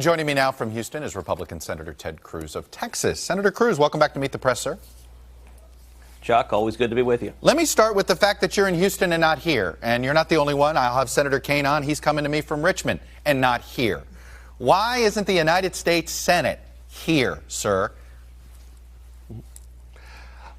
joining me now from Houston is Republican Senator Ted Cruz of Texas. Senator Cruz, welcome back to Meet the Press, sir. Chuck, always good to be with you. Let me start with the fact that you're in Houston and not here. And you're not the only one. I'll have Senator Kaine on. He's coming to me from Richmond and not here. Why isn't the United States Senate here, sir?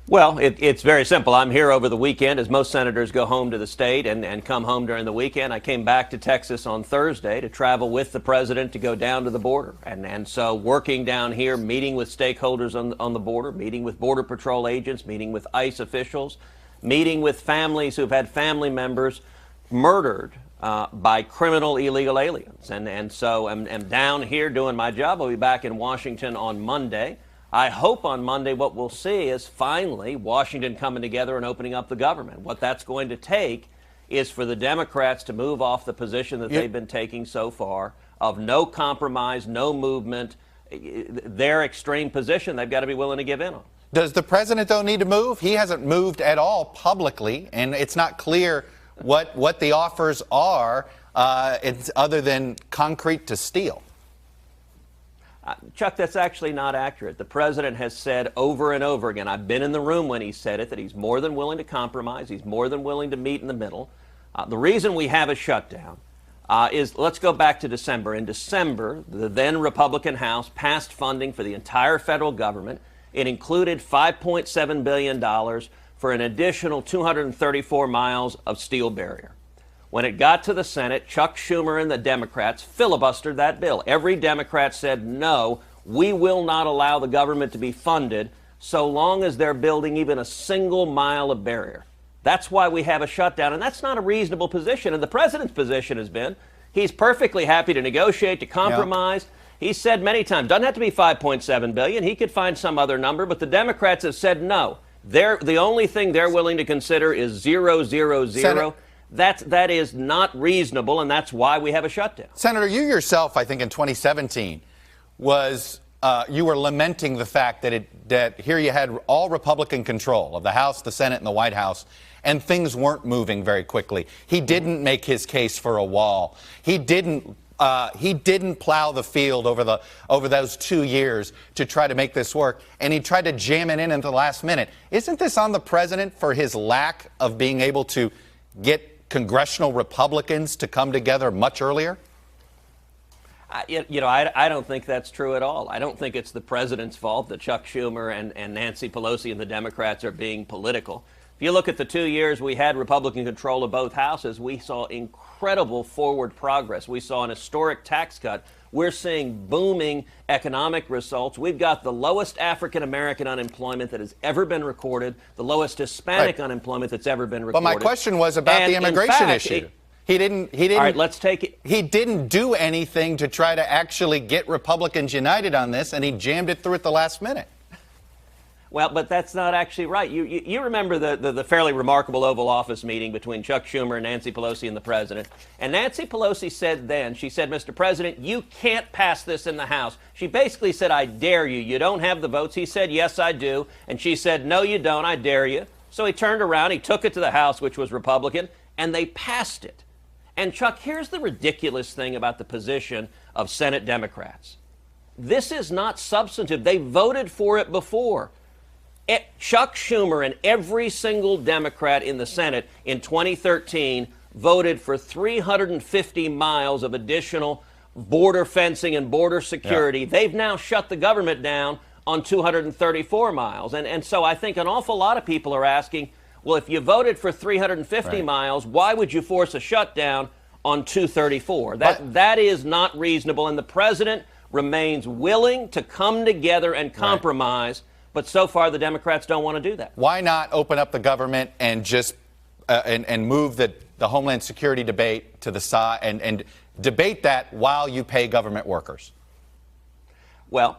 Well, it's very simple. I'm here over the weekend, as most senators go home to the state and come home during the weekend. I came back to Texas on Thursday to travel with the president to go down to the border. And so working down here, meeting with stakeholders on the border, meeting with Border Patrol agents, meeting with ICE officials, meeting with families who've had family members murdered by criminal illegal aliens. And so I'm down here doing my job. I'll be back in Washington on Monday. I hope on Monday what we'll see is finally Washington coming together and opening up the government. What that's going to take is for the Democrats to move off the position that they've been taking so far of no compromise, no movement. Their extreme position, they've got to be willing to give in on. Does the president, though, need to move? He hasn't moved at all publicly, and it's not clear what the offers are it's other than concrete to steel. Chuck, that's actually not accurate. The president has said over and over again, I've been in the room when he said it, that he's more than willing to compromise. He's more than willing to meet in the middle. The reason we have a shutdown is, let's go back to December. In December, the then Republican House passed funding for the entire federal government. It included $5.7 billion for an additional 234 miles of steel barrier. When it got to the Senate, Chuck Schumer and the Democrats filibustered that bill. Every Democrat said, no, we will not allow the government to be funded so long as they're building even a single mile of barrier. That's why we have a shutdown, and that's not a reasonable position. And the president's position has been, he's perfectly happy to negotiate, to compromise. He said many times, doesn't have to be $5.7 billion. He could find some other number, but the Democrats have said no. The only thing they're willing to consider is 0, 0, 0. That is not reasonable, and that's why we have a shutdown. Senator, you yourself, I think in 2017, you were lamenting the fact that here you had all Republican control of the House, the Senate, and the White House, and things weren't moving very quickly. He didn't make his case for a wall. He didn't plow the field over those 2 years to try to make this work, and he tried to jam it in at the last minute. Isn't this on the president for his lack of being able to get congressional Republicans to come together much earlier? I don't think that's true at all. I don't think it's the president's fault that Chuck Schumer and Nancy Pelosi and the Democrats are being political. If you look at the 2 years we had Republican control of both houses, we saw incredible forward progress. We saw an historic tax cut. We're seeing booming economic results. We've got the lowest African-American unemployment that has ever been recorded, the lowest Hispanic unemployment that's ever been recorded. But my question was about the immigration issue. He didn't. All right, let's take it. He didn't do anything to try to actually get Republicans united on this, and he jammed it through at the last minute. Well, but that's not actually right. You remember the fairly remarkable Oval Office meeting between Chuck Schumer and Nancy Pelosi and the president. And Nancy Pelosi said then, she said, Mr. President, you can't pass this in the House. She basically said, I dare you. You don't have the votes. He said, yes, I do. And she said, no, you don't. I dare you. So he turned around. He took it to the House, which was Republican, and they passed it. And, Chuck, here's the ridiculous thing about the position of Senate Democrats. This is not substantive. They voted for it before. Chuck Schumer and every single Democrat in the Senate in 2013 voted for 350 miles of additional border fencing and border security. Yeah. They've now shut the government down on 234 miles. And so I think an awful lot of people are asking, well, if you voted for 350 miles, why would you force a shutdown on 234? That is not reasonable. And the president remains willing to come together and compromise. But so far, the Democrats don't want to do that. Why not open up the government and just and move the Homeland Security debate to the side and debate that while you pay government workers? Well,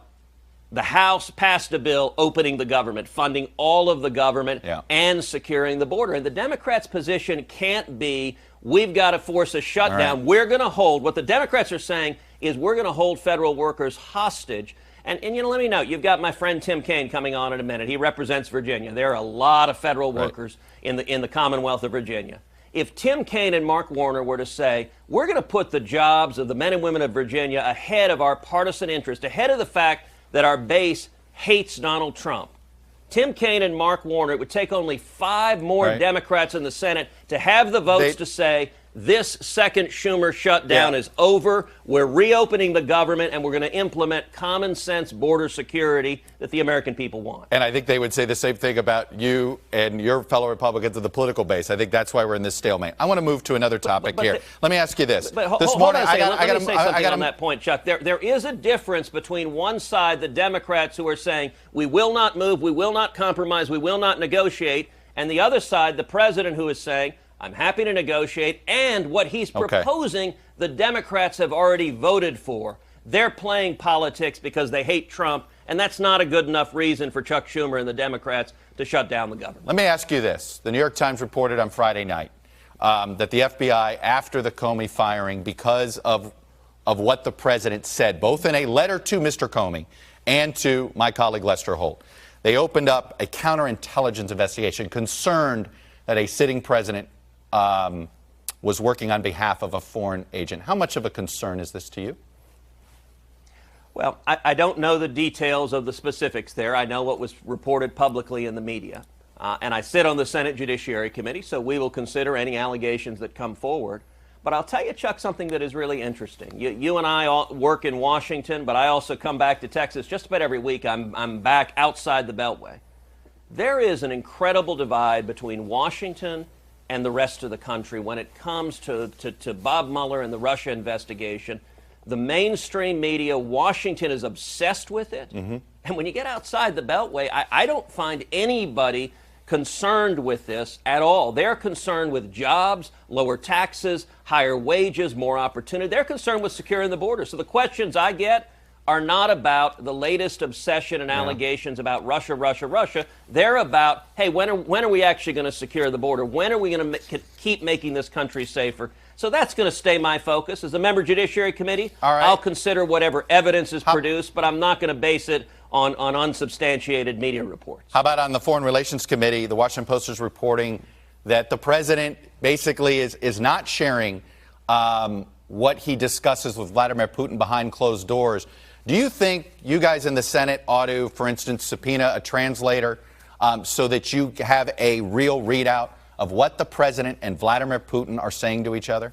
the House passed a bill opening the government, funding all of the government and securing the border. And the Democrats' position can't be, we've got to force a shutdown. We're going to hold, what the Democrats are saying is we're going to hold federal workers hostage. And let me know, you've got my friend Tim Kaine coming on in a minute. He represents Virginia. There are a lot of federal workers in the Commonwealth of Virginia. if Tim Kaine and Mark Warner were to say, we're going to put the jobs of the men and women of Virginia ahead of our partisan interest, ahead of the fact that our base hates Donald Trump. Tim Kaine and Mark Warner, it would take only 5 more Democrats in the Senate to have the votes to say, this second Schumer shutdown is over. We're reopening the government, and we're going to implement common sense border security that the American people want. And I think they would say the same thing about you and your fellow Republicans of the political base. I think that's why we're in this stalemate. I want to move to another topic here. Let me ask you this. This morning, I got to say something on that point, Chuck. There is a difference between one side, the Democrats, who are saying we will not move, we will not compromise, we will not negotiate, and the other side, the president, who is saying, I'm happy to negotiate, and what he's proposing, the Democrats have already voted for. They're playing politics because they hate Trump, and that's not a good enough reason for Chuck Schumer and the Democrats to shut down the government. Let me ask you this. The New York Times reported on Friday night that the FBI, after the Comey firing, because of what the president said, both in a letter to Mr. Comey and to my colleague Lester Holt, they opened up a counterintelligence investigation concerned that a sitting president was working on behalf of a foreign agent. How much of a concern is this to you? Well, I don't know the details of the specifics there. I know what was reported publicly in the media. And I sit on the Senate Judiciary Committee, so we will consider any allegations that come forward. But I'll tell you, Chuck, something that is really interesting. You and I all work in Washington, but I also come back to Texas just about every week. I'm back outside the Beltway. There is an incredible divide between Washington and the rest of the country when it comes to Bob Mueller and the Russia investigation. The mainstream media, Washington is obsessed with it. And when you get outside the Beltway, I don't find anybody concerned with this at all. They're concerned with jobs, lower taxes, higher wages, more opportunity. They're concerned with securing the border. So the questions I get are not about the latest obsession and allegations about Russia, Russia, Russia. They're about, hey, when are we actually going to secure the border? When are we going to keep making this country safer? So that's going to stay my focus. As a member of Judiciary Committee, I'll consider whatever evidence is produced, but I'm not going to base it on unsubstantiated media reports. How about on the Foreign Relations Committee? The Washington Post is reporting that the president basically is not sharing what he discusses with Vladimir Putin behind closed doors. Do you think you guys in the Senate ought to, for instance, subpoena a translator so that you have a real readout of what the president and Vladimir Putin are saying to each other?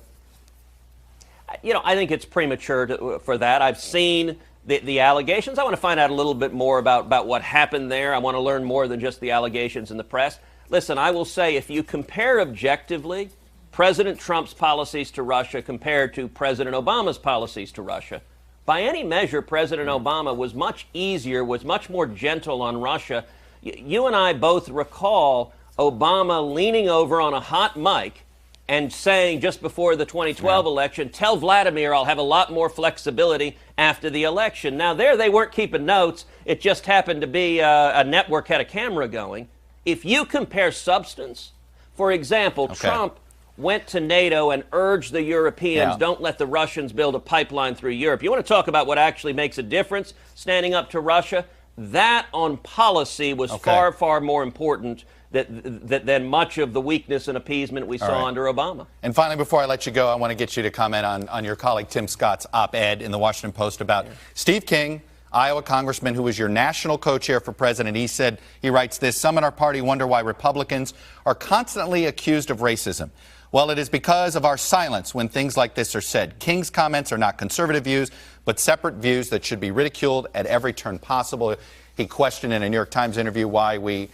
You know, I think it's premature for that. I've seen the allegations. I want to find out a little bit more about what happened there. I want to learn more than just the allegations in the press. Listen, I will say, if you compare objectively President Trump's policies to Russia compared to President Obama's policies to Russia, by any measure, President Obama was much easier, was much more gentle on Russia. You and I both recall Obama leaning over on a hot mic and saying just before the 2012 election, tell Vladimir I'll have a lot more flexibility after the election. Now, there they weren't keeping notes. It just happened to be a network had a camera going. If you compare substance, for example, Trump went to NATO and urged the Europeans, don't let the Russians build a pipeline through Europe. You want to talk about what actually makes a difference standing up to Russia? That on policy was far, far more important than much of the weakness and appeasement we saw under Obama. And finally, before I let you go, I want to get you to comment on your colleague Tim Scott's op-ed in the Washington Post about Steve King, Iowa congressman who was your national co-chair for president. He writes this: some in our party wonder why Republicans are constantly accused of racism. Well, it is because of our silence when things like this are said. King's comments are not conservative views, but separate views that should be ridiculed at every turn possible. He questioned in a New York Times interview why we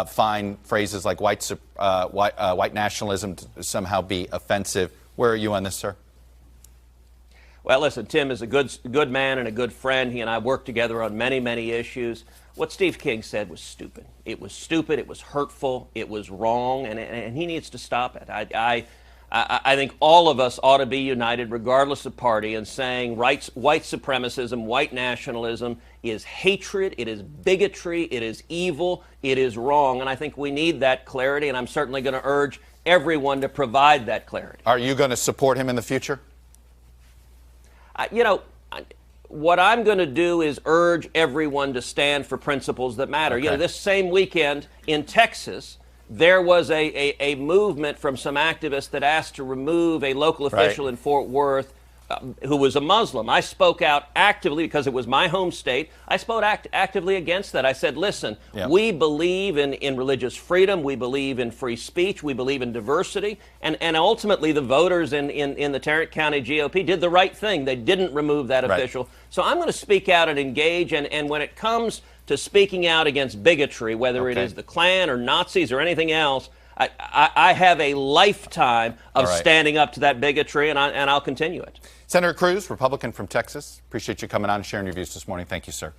find phrases like white nationalism to somehow be offensive. Where are you on this, sir? Well, listen, Tim is a good man and a good friend. He and I worked together on many, many issues. What Steve King said was stupid. It was stupid. It was hurtful. It was wrong, and he needs to stop it. I think all of us ought to be united, regardless of party, in saying white supremacism, white nationalism is hatred, it is bigotry, it is evil, it is wrong, and I think we need that clarity, and I'm certainly going to urge everyone to provide that clarity. Are you going to support him in the future? You know, what I'm going to do is urge everyone to stand for principles that matter. You know, this same weekend in Texas, there was a movement from some activists that asked to remove a local official in Fort Worth who was a Muslim. I spoke out actively because it was my home state. I spoke actively against that. I said, listen, we believe in religious freedom. We believe in free speech. We believe in diversity. And ultimately, the voters in the Tarrant County GOP did the right thing. They didn't remove that official. So I'm going to speak out and engage. And when it comes to speaking out against bigotry, whether it is the Klan or Nazis or anything else, I have a lifetime of standing up to that bigotry, and I'll continue it. Senator Cruz, Republican from Texas, appreciate you coming on and sharing your views this morning. Thank you, sir.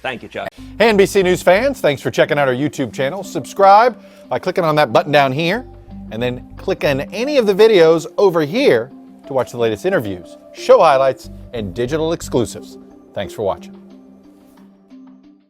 Thank you, Chuck. Hey, NBC News fans, thanks for checking out our YouTube channel. Subscribe by clicking on that button down here, and then click on any of the videos over here to watch the latest interviews, show highlights, and digital exclusives. Thanks for watching.